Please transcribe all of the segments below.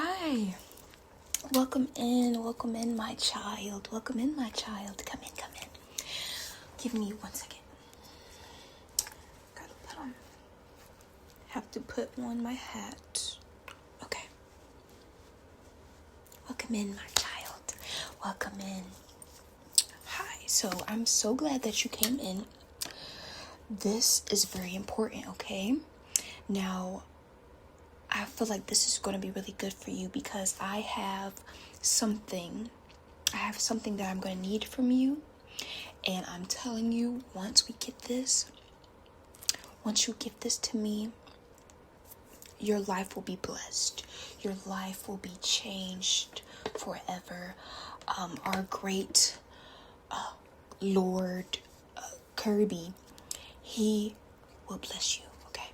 Hi. Welcome in, my child. Welcome in, my child. Come in. Give me 1 second. Have to put on my hat. Okay. Welcome in, my child. Welcome in. Hi. So I'm so glad that you came in. This is very important, okay? Now, I feel like this is going to be really good for you because I have something that I'm going to need from you. And I'm telling you, once you give this to me, your life will be blessed. Your life will be changed forever. Our great Lord Kirby, he will bless you, okay?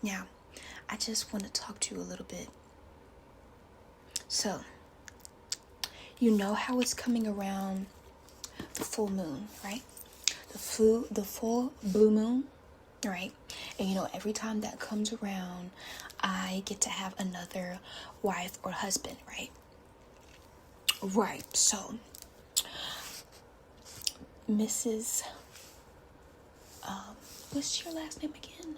Now, I just want to talk to you a little bit. So, you know how it's coming around the full moon, right? The full blue moon, right? And you know, every time that comes around, I get to have another wife or husband, right? Right. So, Mrs. What's your last name again?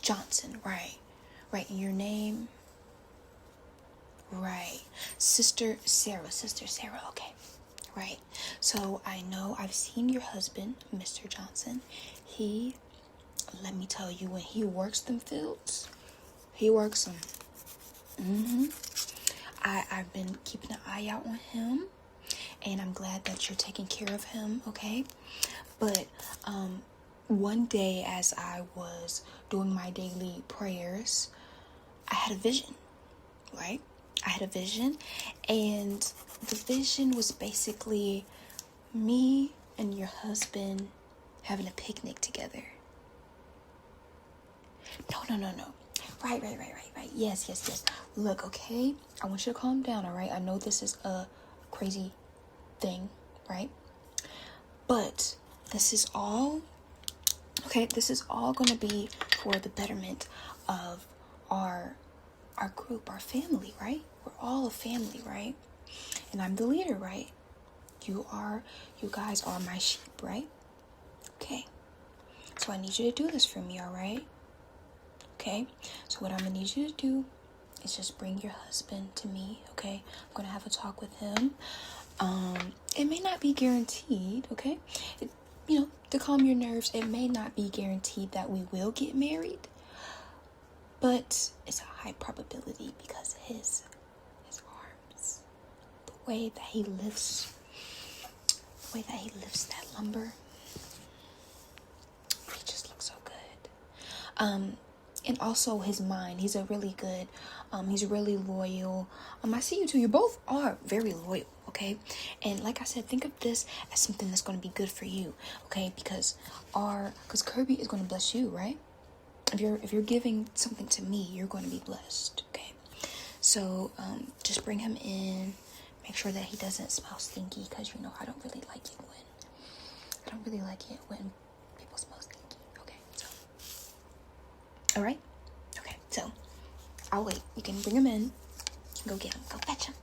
Johnson, right. And your name? Right. Sister Sarah, okay. Right. So I know I've seen your husband, Mr. Johnson. Let me tell you, when he works them fields, he works them. I've been keeping an eye out on him, and I'm glad that you're taking care of him, okay? But one day as I was doing my daily prayers, I had a vision, right? I had a vision, and the vision was basically me and your husband having a picnic together. No. Right. Yes. Look, okay? I want you to calm down, all right? I know this is a crazy thing, right? But this is all going to be for the betterment of our group, our family, right? We're all a family, right? And I'm the leader, right? You guys are my sheep, right? Okay. So I need you to do this for me, all right? Okay. So what I'm going to need you to do is just bring your husband to me, okay? I'm going to have a talk with him. It may not be guaranteed, okay? To calm your nerves, it may not be guaranteed that we will get married, but it's a high probability because his arms, the way that he lifts that lumber, he just looks so good. And also his mind, he's a really good, he's really loyal. I see you two, you both are very loyal, okay? And like I said, think of this as something that's going to be good for you, okay? Because Kirby is going to bless you, right? If you're giving something to me, you're going to be blessed, okay? So, just bring him in, make sure that he doesn't smell stinky, because I don't really like it when people smell stinky, okay? So, all right? Okay, so I'll wait. You can bring him in. Go get him. Go fetch him.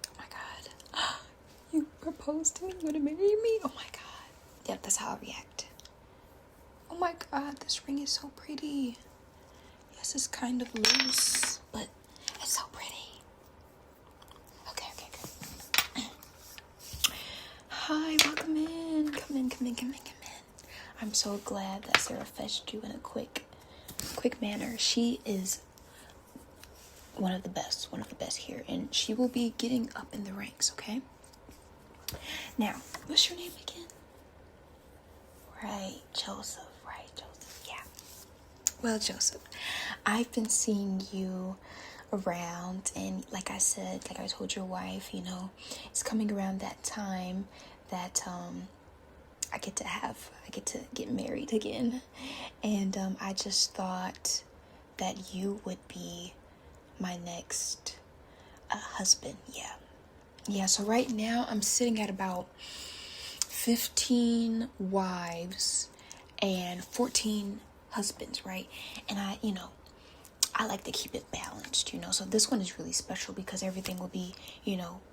Oh my God. You proposed to me? You want to marry me? Oh my God. Yep, that's how I react. Oh my God, this ring is so pretty. Yes, it's kind of loose, but it's so pretty. Okay, good. Hi, welcome in. Come in. I'm so glad that Sarah fetched you in a quick manner. She is one of the best here, and she will be getting up in the ranks, okay? Now, what's your name again? Right, Joseph, yeah. Well, Joseph, I've been seeing you around, and like I told your wife, it's coming around that time that I get to get married again. And I just thought that you would be my next husband. Yeah, so right now I'm sitting at about 15 wives and 14 husbands, right? And I like to keep it balanced, so this one is really special because everything will be,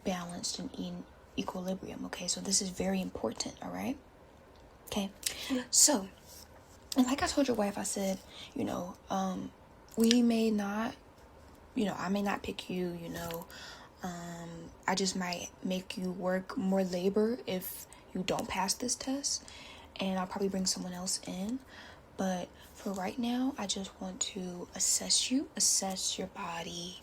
balanced and in equilibrium, okay? So this is very important, all right? Okay, so, and like I told your wife, I said, we may not, I may not pick you, I just might make you work more labor if you don't pass this test, and I'll probably bring someone else in. But for right now, I just want to assess you, assess your body,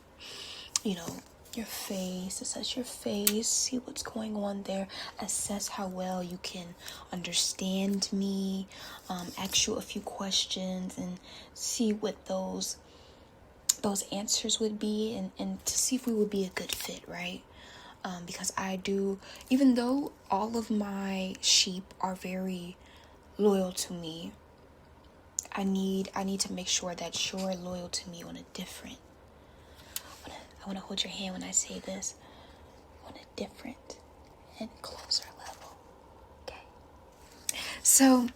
your face, assess your face, see what's going on there, assess how well you can understand me, ask you a few questions and see what those answers would be, and to see if we would be a good fit, right? Because I do, even though all of my sheep are very loyal to me, I need to make sure that you're loyal to me on a different, I want to hold your hand when I say this, on a different and closer level. Okay. So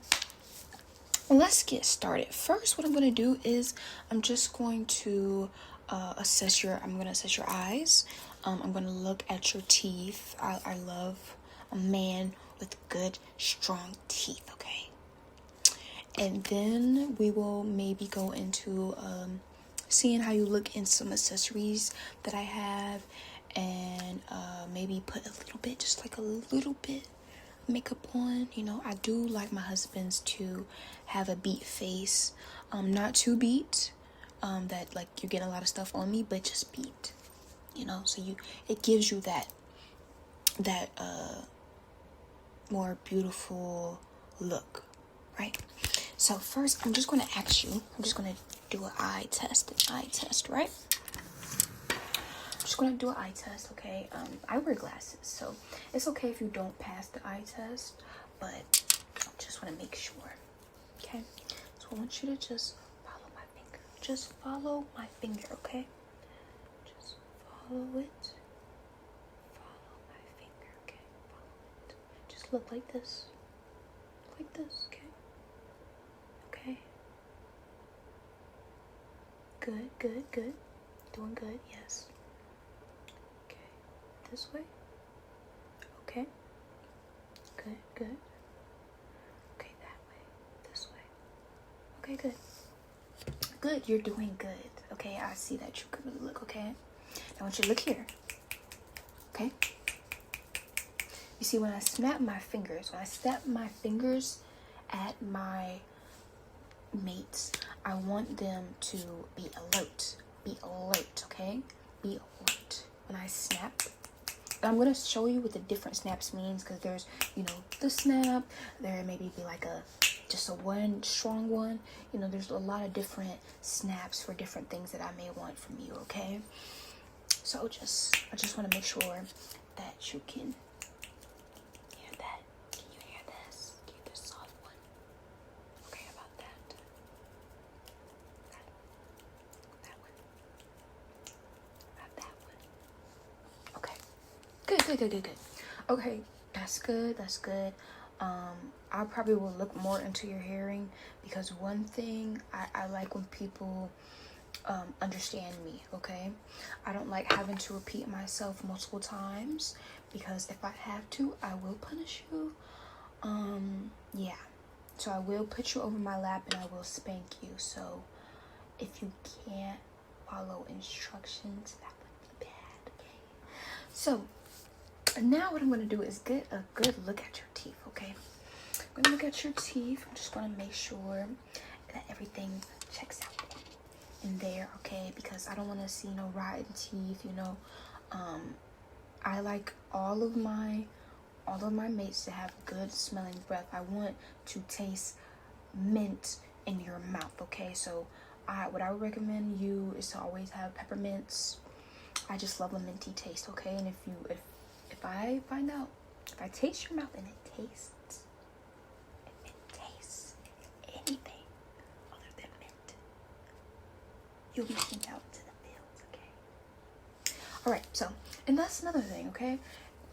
let's get started. First, what I'm going to do is I'm just going to assess your eyes. I'm going to look at your teeth. I love a man with good, strong teeth, okay? And then we will maybe go into seeing how you look in some accessories that I have, and maybe put a little bit, just like a little bit makeup on. I do like my husbands to have a beat face, not too beat, that like you're getting a lot of stuff on me, but just beat, so it gives you that more beautiful look, right? So first, I'm just going to ask you, I'm just going to do an eye test, right? I'm just going to do an eye test, okay? I wear glasses, so it's okay if you don't pass the eye test, but I just want to make sure, okay? So I want you to just follow my finger. Just follow my finger, okay? Just follow it. Follow my finger, okay? Follow it. Just look like this. Like this, okay? Okay. Good. Doing good, yes. Okay. This way. Okay. Good. Okay, that way. This way. Okay, good. Good, you're doing good. Okay, I see that you can really look, okay? Now I want you to look here. Okay? You see, when I snap my fingers at my mates, I want them to be alert. Be alert, okay? Be alert. When I snap, I'm going to show you what the different snaps means, because there's, the snap, there maybe be like just a one strong one. There's a lot of different snaps for different things that I may want from you, okay? So I just want to make sure that you can hear that. Can you hear this? Can you hear this soft one? Okay, about that. That one. About that one. Okay. Good. Okay, that's good. I probably will look more into your hearing, because one thing I like when people understand me, okay? I don't like having to repeat myself multiple times, because if I have to, I will punish you. Yeah. So I will put you over my lap and I will spank you. So if you can't follow instructions, that would be bad, okay? So now what I'm going to do is get a good look at your teeth, okay? I'm going to look at your teeth. I'm just going to make sure that everything checks out in there, okay? Because I don't want to see no rotten teeth, I like all of my mates to have good smelling breath. I want to taste mint in your mouth, okay? So what I would recommend you is to always have peppermints. I just love a minty taste, okay? And if I find out, if I taste your mouth and it tastes you'll be sent out to the fields, okay? All right, so, and that's another thing, okay?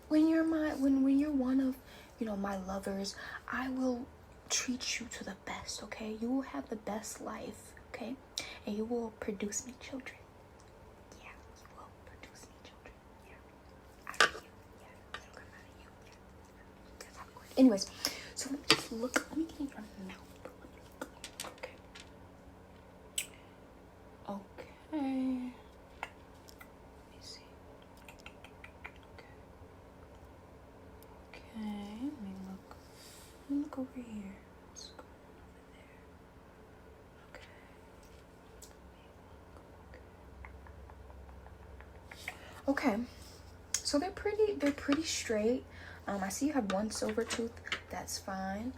When you're when you're one of, you know, my lovers, I will treat you to the best, okay? You will have the best life, okay? And you will produce me children. Yeah, you will produce me children. Yeah, out of you. Yeah, it'll come out of you. Yeah, that's how it works. Anyways, so let me just look. Let me get in your mouth. Okay. Okay. Let me see. Okay. Okay. Let me look. Let me look over here. What's going on over there? Okay. Okay. So they're pretty straight. I see you have one silver tooth. That's fine.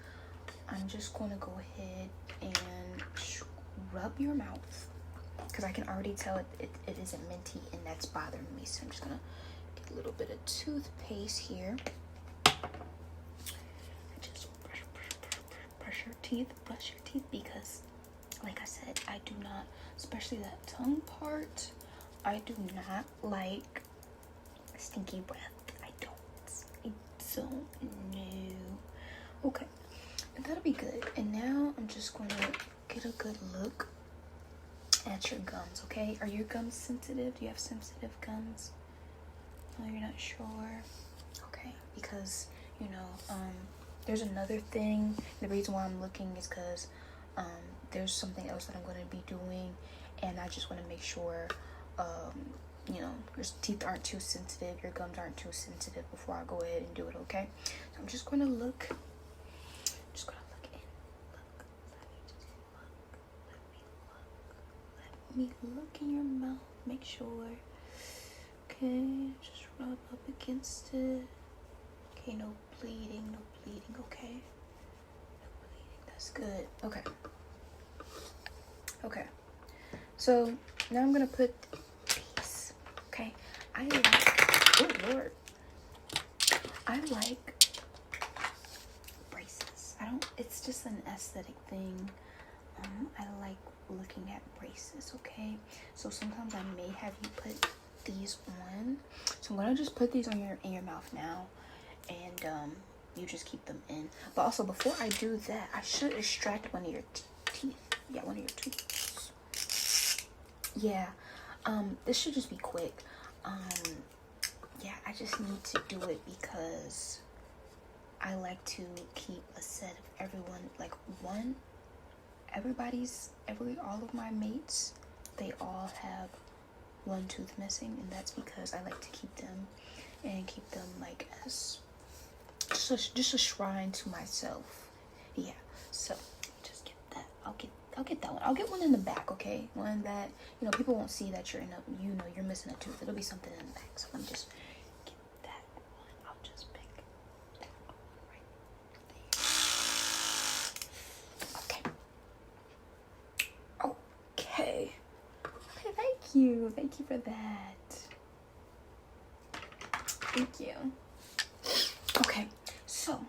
I'm just going to go ahead and scrub your mouth because I can already tell it isn't minty, and that's bothering me. So I'm just going to get a little bit of toothpaste here. Just brush your teeth because, like I said, I do not, especially that tongue part, I do not like stinky breath. I don't know. Okay, and that'll be good. And now I'm just going to get a good look at your gums, okay? Are your gums sensitive? Do you have sensitive gums? No, you're not sure? Okay, because, you know, there's another thing. The reason why I'm looking is because there's something else that I'm going to be doing, and I just want to make sure, you know, your teeth aren't too sensitive, your gums aren't too sensitive before I go ahead and do it, okay? So I'm just going to look. Just gonna look in. Look. Let me look in your mouth. Make sure. Okay. Just rub up against it. Okay. No bleeding. Okay. No bleeding. That's good. Okay. Okay. So now I'm gonna put these. Okay. I like. Oh Lord. I like. It's just an aesthetic thing. I like looking at braces, okay? So sometimes I may have you put these on. So I'm gonna just put these on in your mouth now, and you just keep them in. But also before I do that, I should extract one of your teeth. Yeah, one of your teeth. Yeah. This should just be quick. Yeah, I just need to do it because I like to keep a set of everyone, like all of my mates, they all have one tooth missing, and that's because I like to keep them like as just a shrine to myself. Yeah, so just get that. I'll get that one. I'll get one in the back, okay? One that, you know, people won't see that you're you're missing a tooth. It'll be something in the back. So let me just get that one. I'll just pick that one right there. Okay. Thank you for that. Thank you. Okay, so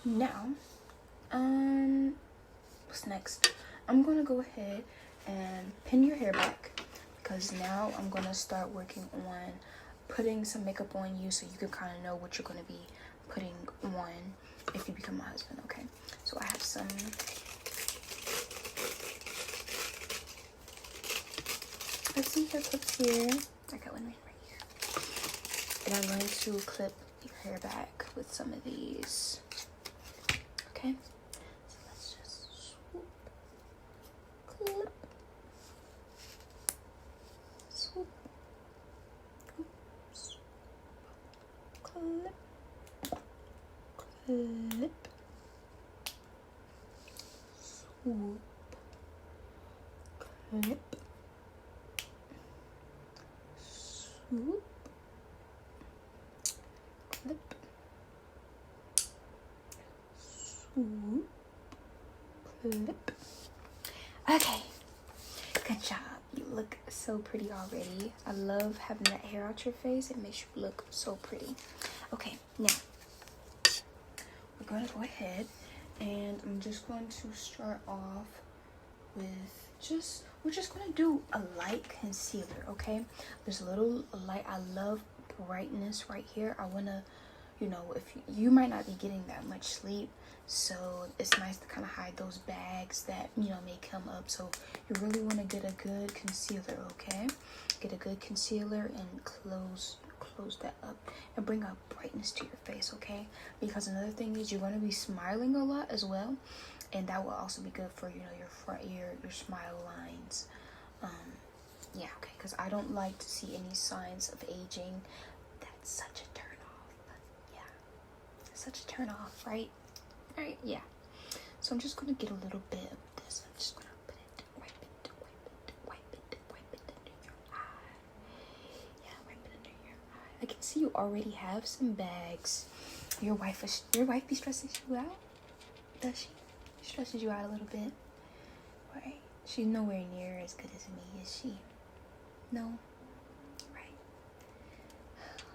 now, what's next? I'm gonna go ahead and pin your hair back because now I'm gonna start working on putting some makeup on you so you can kind of know what you're gonna be putting on if you become my husband, okay? So I have some hair clips here. I got one right here. And I'm going to clip your hair back with some of these. Okay? So let's just swoop, clip, swoop, oops, clip, clip, swoop, clip, swoop, clip, swoop, clip. Okay, good job. You look so pretty already. I love having that hair out your face. It makes you look so pretty. Okay, now we're going to go ahead and I'm just going to start off with we're just gonna do a light concealer, okay? There's a little light. I love brightness right here. I wanna, you know, if you might not be getting that much sleep, so it's nice to kind of hide those bags that, you know, may come up. So you really want to get a good concealer, okay? Get a good concealer and close that up and bring out brightness to your face, okay? Because another thing is you're going to be smiling a lot as well, and that will also be good for, you know, your front ear, your smile lines. Yeah, okay, because I don't like to see any signs of aging. That's such a turn off. Yeah, such a turn off, right? Right, yeah. So I'm just gonna get a little bit of this. I'm just gonna put it, wipe it under your eye. Yeah, wipe it under your eye. I can see you already have some bags. Your wife be stressing you out? Does she? She stresses you out a little bit, right? She's nowhere near as good as me, is she? No, right?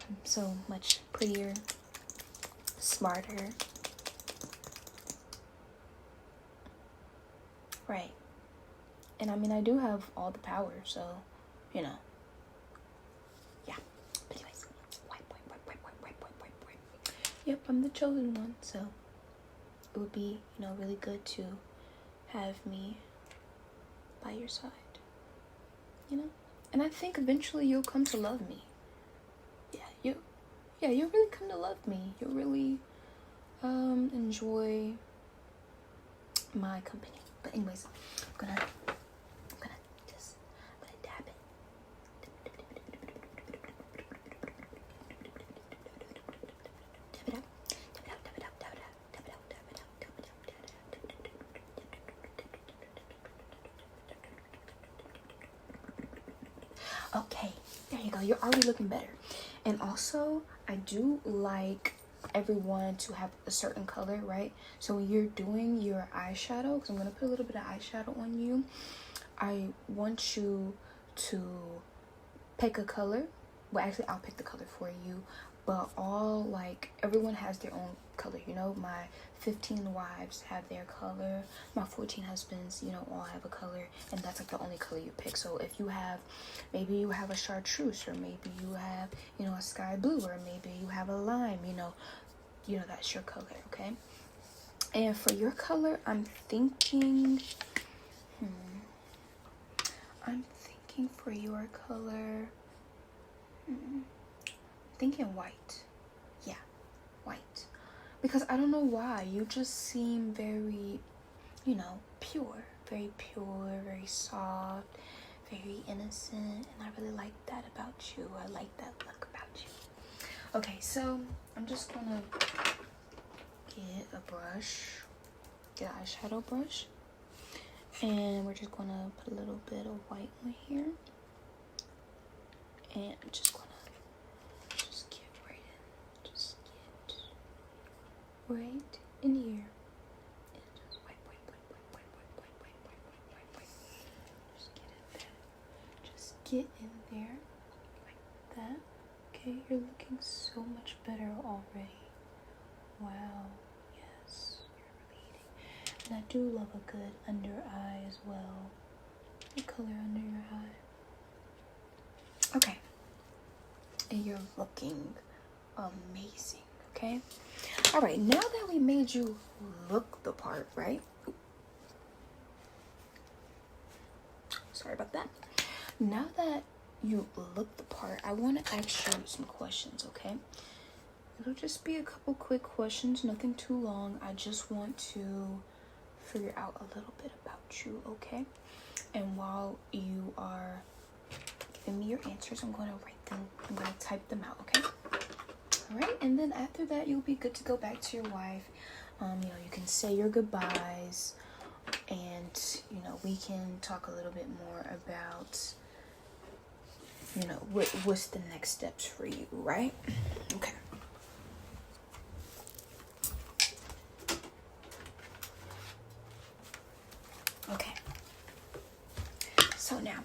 I'm so much prettier, smarter. Right. And I mean, I do have all the power, so, you know. Yeah. But anyways, wipe. Yep, I'm the chosen one, so it would be, you know, really good to have me by your side, you know? And I think eventually you'll come to love me. Yeah, you'll really come to love me. You'll really enjoy my company. But anyways, I'm gonna dab it. Okay, there you go. You're already looking better. And also, I do like everyone to have a certain color, right? So when you're doing your eyeshadow, because I'm going to put a little bit of eyeshadow on you, I want you to pick a color. Well, actually, I'll pick the color for you. But all, like, everyone has their own color, you know? My 15 wives have their color. My 14 husbands, you know, all have a color. And that's, like, the only color you pick. So if you have, maybe you have a chartreuse, or maybe you have, you know, a sky blue, or maybe you have a lime, you know, that's your color, okay? And for your color, I'm thinking for your color, thinking white. Yeah, white. Because I don't know why, you just seem very, you know, pure, very soft, very innocent, and I really like that about you. I like that look about you. Okay, so I'm just gonna get a brush, get an eyeshadow brush, and we're just gonna put a little bit of white on here, and I'm just gonna get right in here, and just wipe. Just get in there like that. Okay, you're looking so much better already. Wow, yes, you're really eating. And I do love a good under eye as well. The color under your eye. Okay. And you're looking amazing, okay? All right, now that we made you look the part, right? Sorry about that. Now that you look the part, I want to ask you some questions, okay? It'll just be a couple quick questions, nothing too long. I just want to figure out a little bit about you, okay? And while you are giving me your answers, I'm going to write them, I'm going to type them out, okay? All right, and then after that, you'll be good to go back to your wife. You know, you can say your goodbyes, and, you know, we can talk a little bit more about, you know, what's the next steps for you, right? Okay. Okay. So now,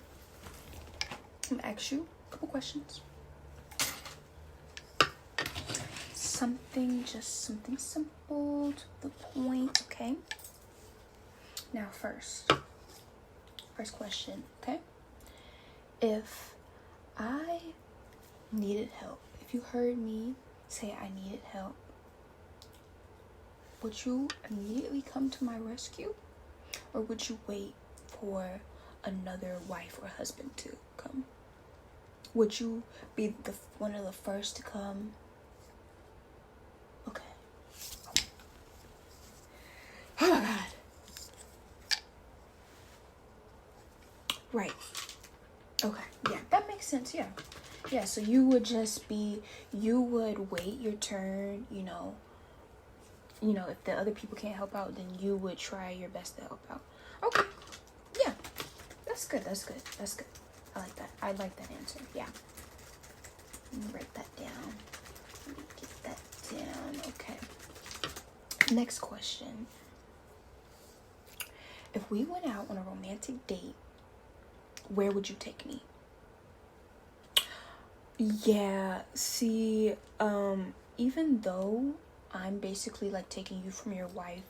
I'm gonna ask you a couple questions. Something simple, to the point, okay? Now first, First question, okay? If I needed help, if you heard me say I needed help, would you immediately come to my rescue? Or would you wait for another wife or husband to come? Would you be one of the first to come? Okay. Oh my God. Right. Okay. Yeah, that makes sense. Yeah. Yeah, so you would wait your turn, you know, if the other people can't help out, then you would try your best to help out. Okay. Yeah. That's good. I like that. I like that answer. Yeah. Let me write that down. Let me get that down. Okay. Next question. If we went out on a romantic date, where would you take me? Yeah, see, even though I'm basically like taking you from your wife,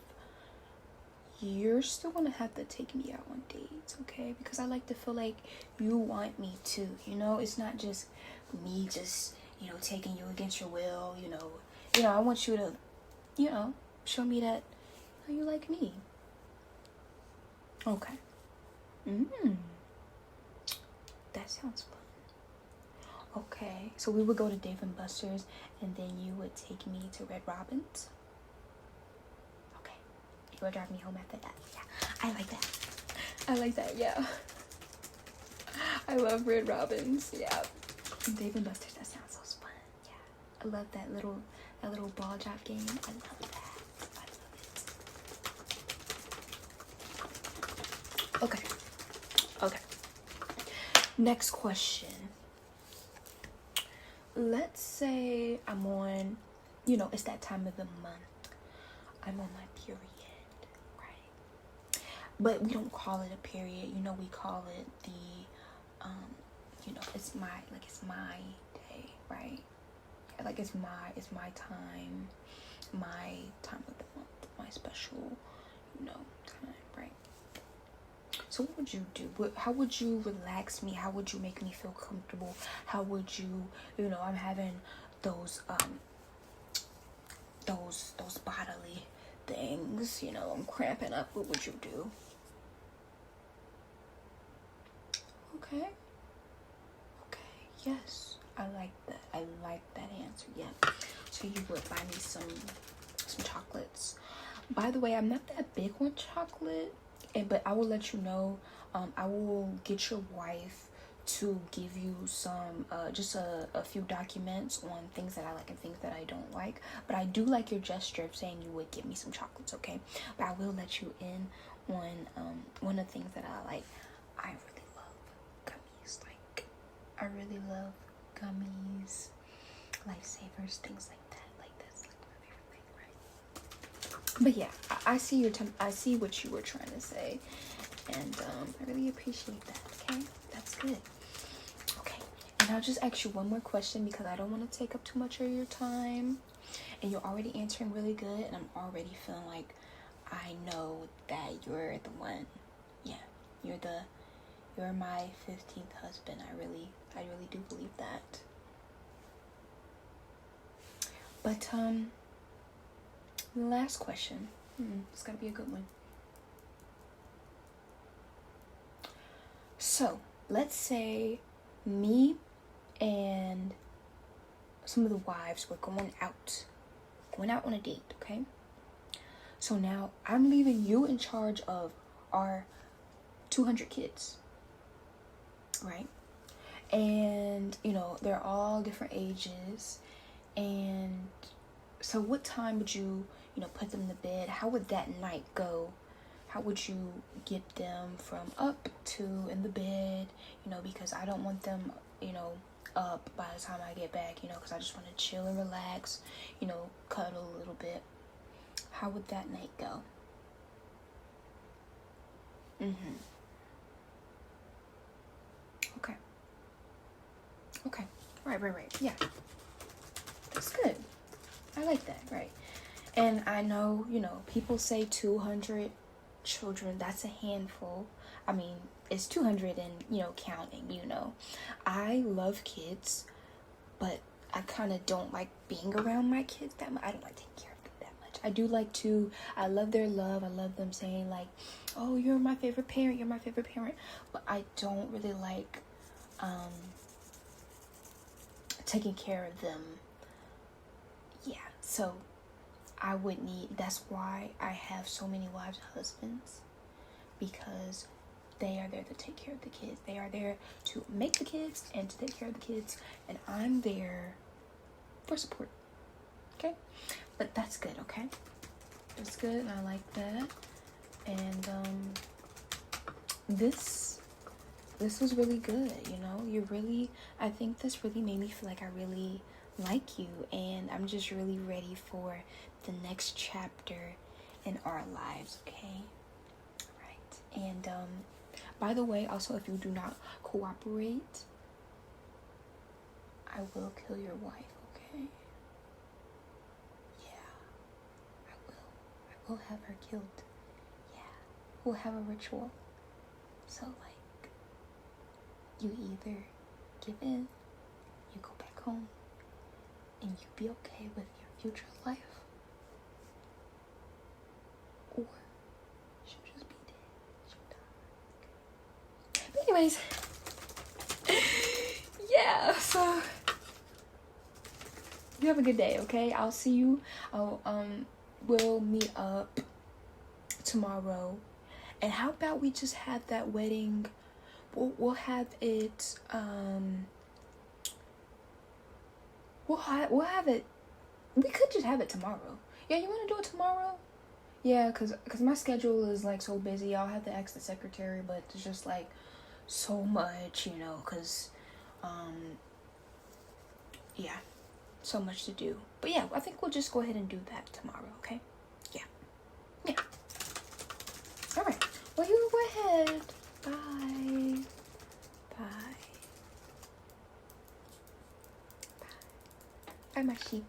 you're still gonna have to take me out on dates, okay? Because I like to feel like you want me too, you know? It's not just me just, taking you against your will, I want you to, show me that you like me. Okay. That sounds fun. Okay, so we would go to Dave and Buster's, and then you would take me to Red Robin's. Okay, you would drive me home after that. Yeah, I like that. Yeah, I love Red Robin's. Yeah, Dave and Buster's. That sounds so fun. Yeah, I love that little ball drop game. I love that. I love it. Okay. Next question. Let's say I'm on, it's that time of the month. I'm on my period, right? But we don't call it a period, we call it the, it's my day, right? Like it's my time of the month, my special, time, right? So what would you do? How would you relax me? How would you make me feel comfortable? How would you, I'm having those bodily things, I'm cramping up. What would you do? Okay. Yes. I like that answer. Yeah. So you would buy me some chocolates. By the way, I'm not that big on chocolate. But I will let you know, I will get your wife to give you some, just a few documents on things that I like and things that I don't like. But I do like your gesture of saying you would give me some chocolates, okay? But I will let you in on one of the things that I like. I really love gummies. Like, I really love gummies, lifesavers, things like that. Like, that's like my favorite thing, right? But yeah, I see I see what you were trying to say, and I really appreciate that. Okay, that's good. Okay, and I'll just ask you one more question because I don't want to take up too much of your time, and you're already answering really good, and I'm already feeling like I know that you're the one. Yeah, you're my 15th husband. I really do believe that. But last question. It's gotta be a good one. So let's say me and some of the wives were going out on a date, okay? So now I'm leaving you in charge of our 200 kids, right? And they're all different ages, and so what time would you put them to bed? How would that night go? How would you get them from up to in the bed? Because I don't want them, up by the time I get back, because I just want to chill and relax, cuddle a little bit. How would that night go? Okay. Right. Yeah. That's good. I like that, right? And I know, people say 200 children, that's a handful. I mean, it's 200 and, you know, counting, you know. I love kids, but I kind of don't like being around my kids that much. I don't like taking care of them that much. I do like to, I love their love. I love them saying like, oh, you're my favorite parent, you're my favorite parent. But I don't really like taking care of them. Yeah, so I would need, that's why I have so many wives and husbands, because they are there to take care of the kids. They are there to make the kids and to take care of the kids, and I'm there for support. Okay, but that's good. Okay, that's good, and I like that. And this was really good. You know, I think this really made me feel like I really like you, and I'm just really ready for the next chapter in our lives. Okay, right. And by the way, also, if you do not cooperate, I will kill your wife. Okay, yeah, I will have her killed. Yeah, we'll have a ritual. So like, you either give in, you go back home, and you be okay with your future life, or she'll just be dead. She'll die. But anyways, yeah, so you have a good day, okay? I'll see you. We'll meet up tomorrow. And how about we just have that wedding? We'll have it. We'll have it. We could just have it tomorrow. Yeah, you want to do it tomorrow? Yeah, cause my schedule is like so busy. I'll have to ask the secretary, but it's just like so much, you know. Cause, yeah, so much to do. But yeah, I think we'll just go ahead and do that tomorrow. Okay? Yeah. Yeah. All right. Well, you go ahead. Bye. Bye. Bye. Bye, my sheep.